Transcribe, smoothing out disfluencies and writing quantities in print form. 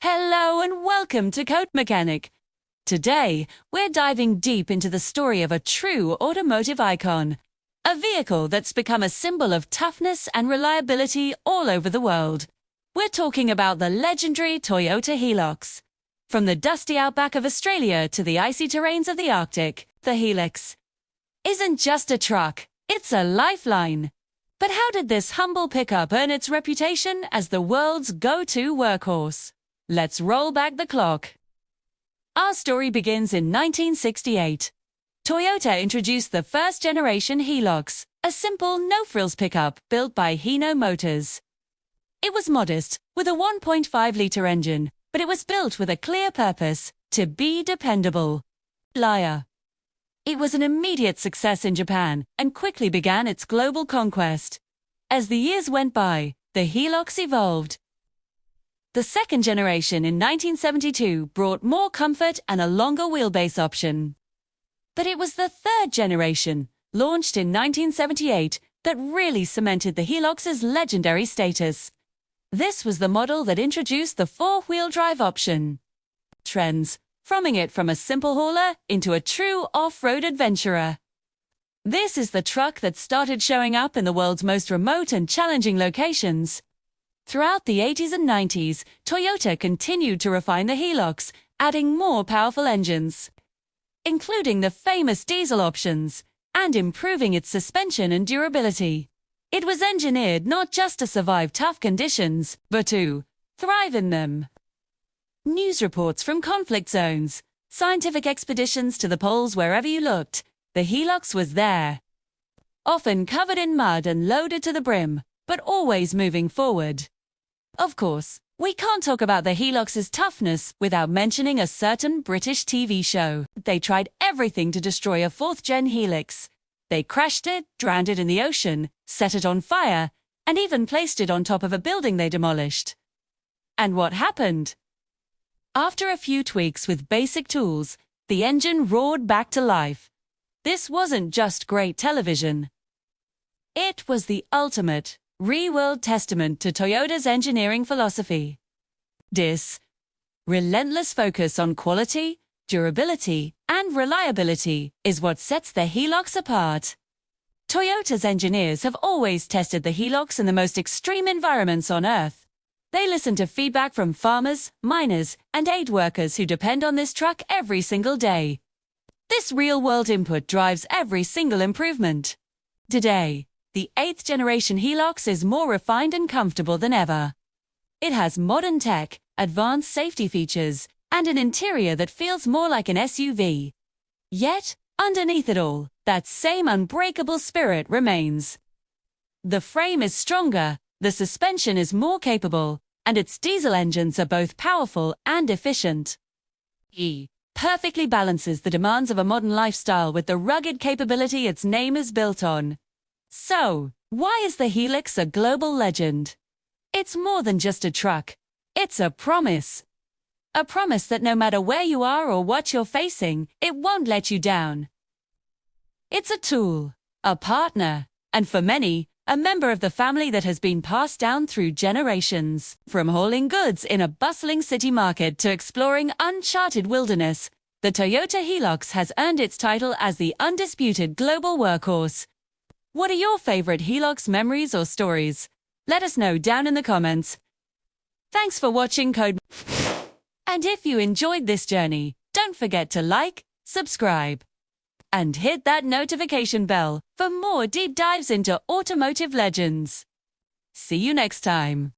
Hello and welcome to CodeMechanic. Today, we're diving deep into the story of a true automotive icon, a vehicle that's become a symbol of toughness and reliability all over the world. We're talking about the legendary Toyota Hilux. From the dusty outback of Australia to the icy terrains of the Arctic, the Hilux isn't just a truck, it's a lifeline. But how did this humble pickup earn its reputation as the world's go-to workhorse? Let's roll back the clock. Our story begins in 1968. Toyota introduced the first-generation Hilux, a simple, no-frills pickup built by Hino Motors. It was modest, with a 1.5-litre engine, but it was built with a clear purpose: to be dependable. Liar. It was an immediate success in Japan and quickly began its global conquest. As the years went by, the Hilux evolved. The second generation in 1972 brought more comfort and a longer wheelbase option. But it was the third generation, launched in 1978, that really cemented the Hilux's legendary status. This was the model that introduced the four-wheel drive option. Trends, forming it from a simple hauler into a true off-road adventurer. This is the truck that started showing up in the world's most remote and challenging locations. Throughout the 80s and 90s, Toyota continued to refine the Hilux, adding more powerful engines, including the famous diesel options, and improving its suspension and durability. It was engineered not just to survive tough conditions, but to thrive in them. News reports from conflict zones, scientific expeditions to the poles, wherever you looked, the Hilux was there. Often covered in mud and loaded to the brim, but always moving forward. Of course, we can't talk about the Hilux's toughness without mentioning a certain British TV show. They tried everything to destroy a fourth-gen Hilux. They crashed it, drowned it in the ocean, set it on fire, and even placed it on top of a building they demolished. And what happened? After a few tweaks with basic tools, the engine roared back to life. This wasn't just great television. It was the ultimate, real-world testament to Toyota's engineering philosophy. This relentless focus on quality, durability, and reliability is what sets the Hilux apart. Toyota's engineers have always tested the Hilux in the most extreme environments on Earth. They listen to feedback from farmers, miners, and aid workers who depend on this truck every single day. This real-world input drives every single improvement. Today, the 8th-generation Hilux is more refined and comfortable than ever. It has modern tech, advanced safety features, and an interior that feels more like an SUV. Yet, underneath it all, that same unbreakable spirit remains. The frame is stronger, the suspension is more capable, and its diesel engines are both powerful and efficient. It perfectly balances the demands of a modern lifestyle with the rugged capability its name is built on. So, why is the Hilux a global legend? It's more than just a truck. It's a promise. A promise that no matter where you are or what you're facing, it won't let you down. It's a tool, a partner, and for many, a member of the family that has been passed down through generations. From hauling goods in a bustling city market to exploring uncharted wilderness, the Toyota Hilux has earned its title as the undisputed global workhorse. What are your favorite Hilux memories or stories? Let us know down in the comments. Thanks for watching Code. And if you enjoyed this journey, don't forget to like, subscribe, and hit that notification bell for more deep dives into automotive legends. See you next time.